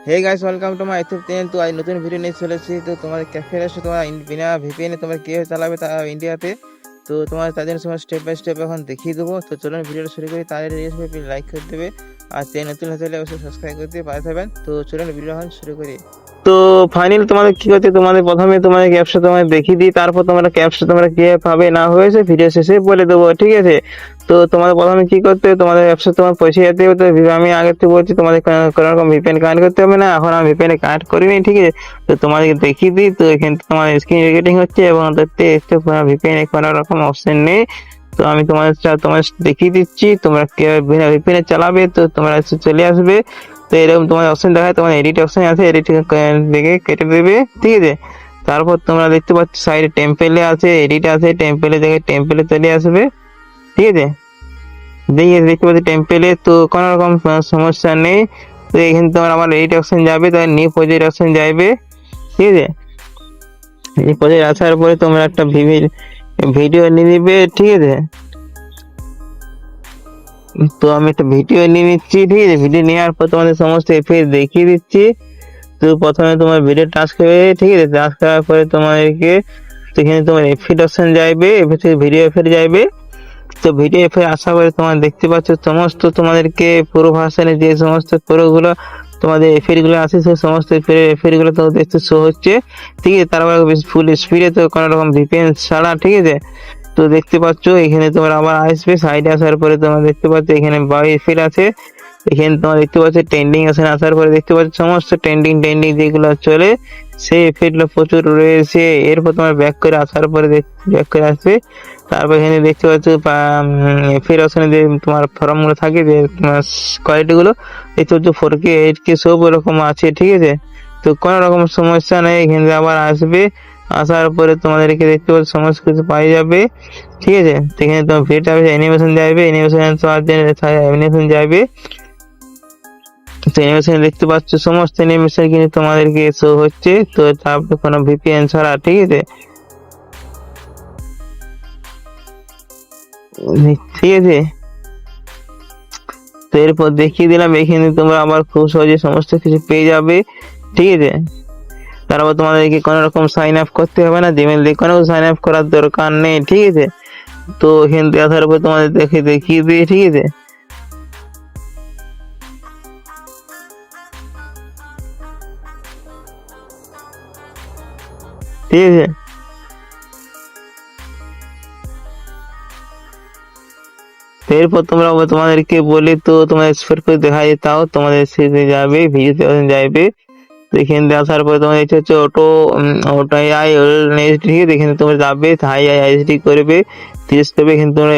Hey guys welcome to my YouTube channel. तो आज नতুन video নিয়ে চলেছি। তো তোমাদের ক্যাফে এসে তোমরা বিনা ভিপিএন এ তোমরা কিভাবে চালাবে তা ইন্ডিয়াতে। তো তোমার তার জন্য সময় স্টেপ বাই স্টেপ এখন দেখিয়ে দেবো। তো চলুন ভিডিওটা শুরু করি। তার আগে প্লিজ লাইক করে দেবে আর চ্যানেল নতুন হলে অবশ্যই সাবস্ক্রাইব করে দিয়ে পাশে থাকবেন। তো চলুন ভিডিও এখন শুরু করি। তো ফাইনালি তোমাদের কি হচ্ছে, তোমাদের প্রথমে তোমাদের ক্যাপশা তোমাদের দেখিয়ে দিই, তারপর তোমরা ক্যাপশা তোমরা কিভাবে পাবে না হয়েছে ভিডিও শেষে বলে দেবো, ঠিক আছে। তো তোমাদের প্রথমে কি করতে হবে, তোমাদের ব্যবসা তোমার পয়সা যেতে হবে। তো আমি আগে থেকে বলছি তোমাদের কোনো রকম ভিপিএন কানেক্ট করতে হবে না। এখন আমি ভিপিএন কানেক্ট করিনি, ঠিক আছে। তো তোমাদেরকে দেখিয়ে দিই। তো এখানে তোমার স্ক্রিন রেকর্ডিং হচ্ছে এবং দেখতে ভিপিএন কোনো রকম অপশন নেই। তো আমি তোমাদের দেখিয়ে দিচ্ছি তোমরা কিভাবে ভিপিএন চালাবে। তো তোমরা চলে আসবে। তো এরকম তোমার অপশন দেখায়, তোমার এডিট অপশন আছে, এডিট দেখে কেটে দেবে, ঠিক আছে। তারপর তোমরা দেখতে পাচ্ছ সাইডে টেম্পেলে আছে, এডিট আছে, টেম্পেলে দেখে টেম্পেলে চলে আসবে, ঠিক আছে। দেখতে পাচ্ছি টেম্পেলে তো কোনো রকম সমস্যা নেই। তো এখানে তোমার আমার এডিট অপশন যাবে, তাহলে নিউ প্রজেক্ট অপশন যাবে, ঠিক আছে। এই প্রজেক্ট আসার পরে তোমরা একটা ভিডিও নিয়ে নিবে, ঠিক আছে। তো আমি একটা ভিডিও নিয়ে নিচ্ছি, ঠিক আছে। ভিডিও নেওয়ার পর তোমাদের সমস্ত এফএস দেখিয়ে দিচ্ছি। তো প্রথমে তোমার ভিডিও টাচ করবে, ঠিক আছে। টাচ করার পরে তোমাদেরকে এখানে তোমার এফিড অপশন যাইবে, ভিডিও এফেড যাইবে। তো ভিডিও এফেড আসার পরে তোমরা দেখতে পাচ্ছ সমস্ত তোমাদেরকে পুরো ভার্সনে যে সমস্ত পুরোগুলো তোমাদের এফেড গুলো আছে সেই সমস্ত এফেড গুলো তো দেখতে শো হচ্ছে, ঠিক আছে। তারপরে ফুল স্পিডে, তো কোনো রকম ভিপিএন ছাড়া, ঠিক আছে। তো দেখতে পাচ্ছ এখানে তোমার আবার আসবে, সাইডে আসার পরে তোমরা দেখতে পাচ্ছ এখানে বাই এফেড আছে। এখানে তোমরা দেখতে পাচ্ছ ট্রেন্ডিং অপশন আসার পরে দেখতে পাচ্ছ সমস্ত ট্রেন্ডিং যেগুলো চলে সেই এফেক্ট প্রচুর রয়েছে। এরপর তোমার ব্যাক করে আসার পরে ব্যাক করে আসবে। তারপর এখানে দেখতে পাচ্ছ এফেক্ট অপশনে যে তোমার ফর্ম গুলো থাকে, যে তোমার কোয়ালিটি গুলো দেখতে পাচ্ছ 4K 8K সব এরকম আছে, ঠিক আছে। তো কোনো রকম সমস্যা নেই। এখানে আবার আসবে, আসার পরে তোমাদেরকে দেখতে পাচ্ছ সমস্ত কিছু পাই যাবে, ঠিক আছে। তো এখানে তোমার ভিডিও অ্যানিমেশন যাবে, অ্যানিমেশন যাবে। তো অ্যানিমেশন দেখতে পাচ্ছ সমস্ত অ্যানিমেশন কিন্তু তোমাদেরকে শো হচ্ছে। তো তারপরে কোনো ভিপিএন ছাড়া, ঠিক আছে, ঠিক আছে। তো এরপর দেখিয়ে দিলাম, এখানে তোমরা আবার খুব সহজে সমস্ত কিছু পেয়ে যাবে, ঠিক আছে। তারপর তোমাদেরকে কোনো রকম সাইন আপ করতে হবে না, জিমেল দিয়ে কোনো সাইন আপ করার দরকার নেই, ঠিক আছে। তো এখান থেকে আসার পর তোমাদের দেখিয়ে দিয়ে, ঠিক আছে। ঠিক আছে। এরপর তোমরা তোমাদেরকে বলে, তো তোমাদের স্পোর্ট করে দেখা যায়, তাও তোমাদের সেতে যাবে, ভিডিওতে যাবে। তো এখানে আসার পরে তোমার দেখতে হচ্ছে অটো আই এইচডি, এখানে তোমরা যাবে, হাই এইচডি করবে, 30 করবে। এখানে তোমরা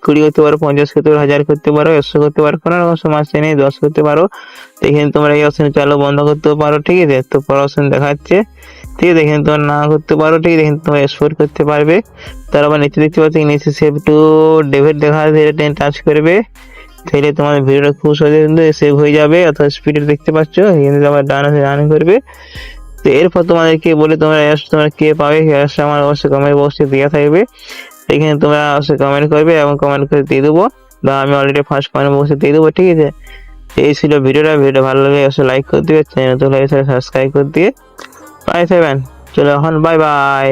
20 করতে পারো, 50 করতে পারো, 1000 করতে পারো, 100 করতে পারো, কোনো রকম সমস্যা নেই, 10 করতে পারো। তো এখানে তোমরা এই অপশন চালু বন্ধ করতে পারো, ঠিক আছে। তো পর অপশন দেখাচ্ছে, ঠিক আছে। এখানে তোমরা না করতে পারো, ঠিক আছে। এখানে তোমরা এক্সপোর্ট করতে পারবে। তার আবার নিচে দেখতে পাচ্ছি নিচে সেভ টু ডেভিড দেখা আছে, এটা টাচ করবে, তাহলে তোমার ভিডিওটা খুব সহজে কিন্তু সেভ হয়ে যাবে। অথবা স্পিডে দেখতে পাচ্ছ এখানে আবার ডান করবে। তো এরপর তোমাদেরকে বলে তোমরা কে পাবে, আমার অবশ্যই কমেন্ট বক্সে দেওয়া থাকবে, এখানে তোমরা অবশ্যই কমেন্ট করবে এবং কমেন্ট করে দিয়ে দেবো, বা আমি অলরেডি ফার্স্ট কমেন্ট বক্সে দিয়ে দেবো, ঠিক আছে। এই ছিল ভিডিওটা ভালো লাগে অবশ্যই লাইক করে দিবে, চ্যানেল তো সাবস্ক্রাইব করে দিয়ে পাই থাকবেন। চলো এখন বাই বাই।